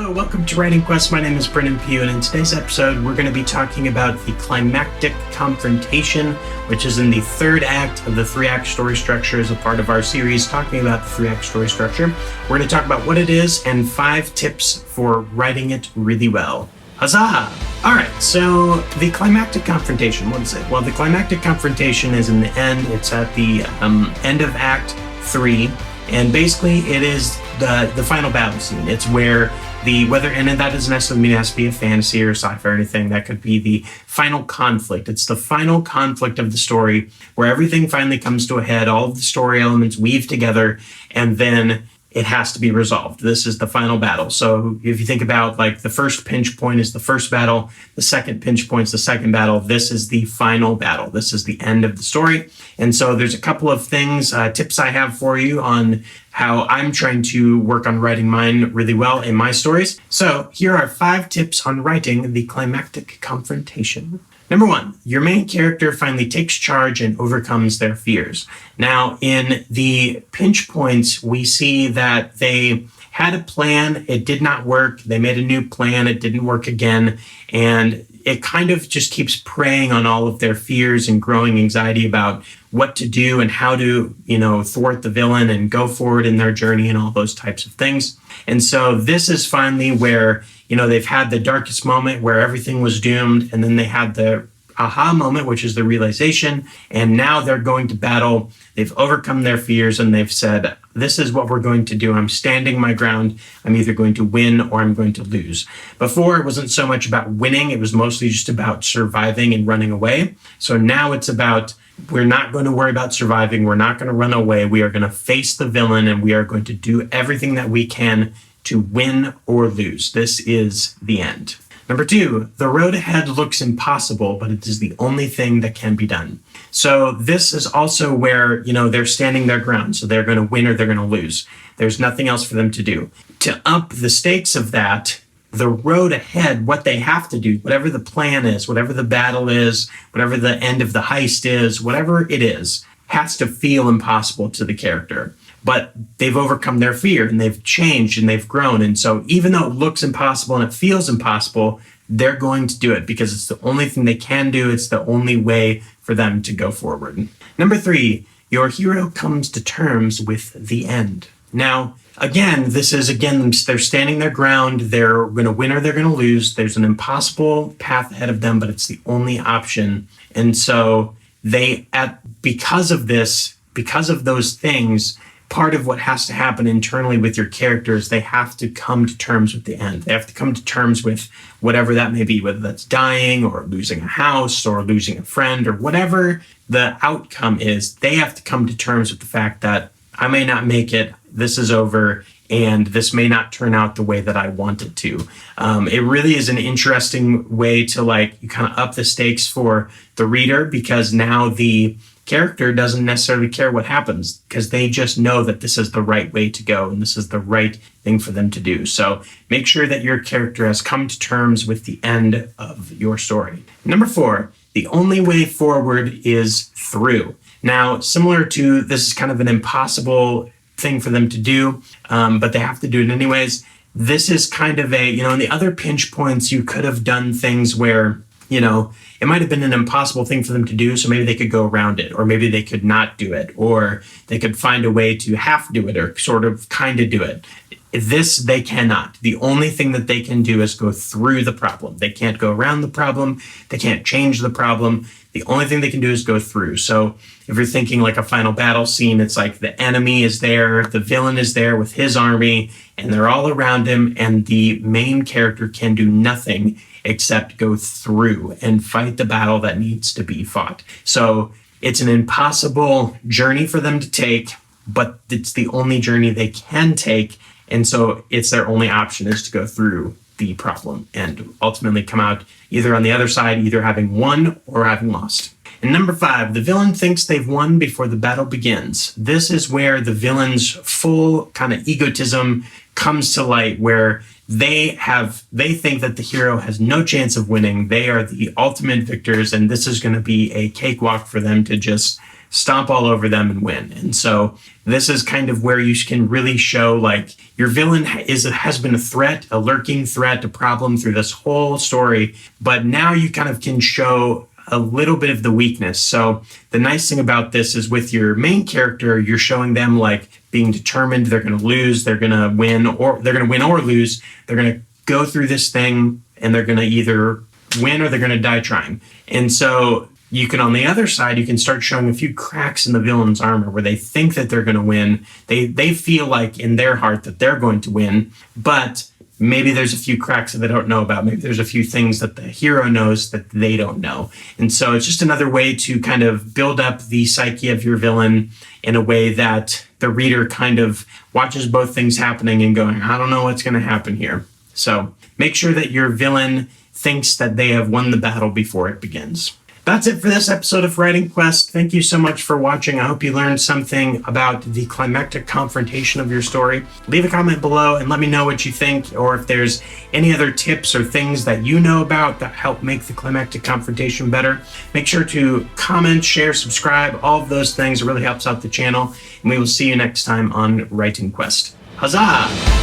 Hello, welcome to Writing Quest. My name is Brennan Pugh, and in today's episode, we're going to be talking about the climactic confrontation, which is in the third act of the three-act story structure as a part of our series talking about the three-act story structure. We're going to talk about what it is and 5 tips for writing it really well. Huzzah! All right, so the climactic confrontation, what is it? Well, the climactic confrontation is in the end. It's at the end of Act 3, and basically it is the final battle scene. It's where and that doesn't necessarily mean it has to be a fantasy or sci-fi or anything. That could be the final conflict. It's the final conflict of the story where everything finally comes to a head, all of the story elements weave together, and then it has to be resolved. This is the final battle. So if you think about like the first pinch point is the first battle, the second pinch point is the second battle, this is the final battle. This is the end of the story. And so there's a couple of things, tips I have for you on how I'm trying to work on writing mine really well in my stories. So here are 5 tips on writing the climactic confrontation. Number 1, your main character finally takes charge and overcomes their fears. Now, in the pinch points, we see that they had a plan, it did not work. They made a new plan, it didn't work again. And it kind of just keeps preying on all of their fears and growing anxiety about what to do and how to, thwart the villain and go forward in their journey and all those types of things. And so this is finally where, they've had the darkest moment where everything was doomed, and then they had the aha moment, which is the realization, and now they're going to battle. They've overcome their fears, and they've said, this is what we're going to do. I'm standing my ground. I'm either going to win or I'm going to lose. Before, it wasn't so much about winning. It was mostly just about surviving and running away. So now it's about, we're not going to worry about surviving. We're not going to run away. We are going to face the villain, and we are going to do everything that we can to win or lose. This is the end. Number 2, the road ahead looks impossible, but it is the only thing that can be done. So this is also where, they're standing their ground. So they're going to win or they're going to lose. There's nothing else for them to do. To up the stakes of that, the road ahead, what they have to do, whatever the plan is, whatever the battle is, whatever the end of the heist is, whatever it is, has to feel impossible to the character. But they've overcome their fear, and they've changed, and they've grown. And so even though it looks impossible and it feels impossible, they're going to do it because it's the only thing they can do. It's the only way for them to go forward. Number 3, your hero comes to terms with the end. Now, again, they're standing their ground. They're going to win or they're going to lose. There's an impossible path ahead of them, but it's the only option. And so because of those things, part of what has to happen internally with your characters, they have to come to terms with the end. They have to come to terms with whatever that may be, whether that's dying or losing a house or losing a friend or whatever the outcome is. They have to come to terms with the fact that I may not make it, this is over, and this may not turn out the way that I want it to. It really is an interesting way to you kind of up the stakes for the reader, because now the character doesn't necessarily care what happens because they just know that this is the right way to go and this is the right thing for them to do. So make sure that your character has come to terms with the end of your story. Number 4, the only way forward is through. Now, similar to this is kind of an impossible thing for them to do, but they have to do it anyways. This is kind of in the other pinch points, you could have done things where, it might have been an impossible thing for them to do, so maybe they could go around it, or maybe they could not do it, or they could find a way to half do it or sort of kind of do it. This, they cannot. The only thing that they can do is go through the problem. They can't go around the problem. They can't change the problem. The only thing they can do is go through. So if you're thinking like a final battle scene, it's like the enemy is there, the villain is there with his army, and they're all around him, and the main character can do nothing except go through and fight the battle that needs to be fought. So it's an impossible journey for them to take, but it's the only journey they can take. And so it's their only option is to go through the problem and ultimately come out either on the other side, either having won or having lost. And number 5, the villain thinks they've won before the battle begins. This is where the villain's full kind of egotism comes to light, where they think that the hero has no chance of winning. They are the ultimate victors, and this is going to be a cakewalk for them to just stomp all over them and win. And so this is kind of where you can really show like your villain has been a threat, a lurking threat, a problem through this whole story, but now you kind of can show a little bit of the weakness. So the nice thing about this is with your main character, you're showing them like being determined. They're going to lose, they're going to win, or they're going to win or lose. They're going to go through this thing and they're going to either win or they're going to die trying. And so you can, on the other side, you can start showing a few cracks in the villain's armor where they think that they're going to win. They feel like in their heart that they're going to win, but maybe there's a few cracks that they don't know about. Maybe there's a few things that the hero knows that they don't know. And so it's just another way to kind of build up the psyche of your villain in a way that the reader kind of watches both things happening and going, I don't know what's going to happen here. So make sure that your villain thinks that they have won the battle before it begins. That's it for this episode of Writing Quest. Thank you so much for watching. I hope you learned something about the climactic confrontation of your story. Leave a comment below and let me know what you think, or if there's any other tips or things that you know about that help make the climactic confrontation better. Make sure to comment, share, subscribe, all of those things. It really helps out the channel. And we will see you next time on Writing Quest. Huzzah!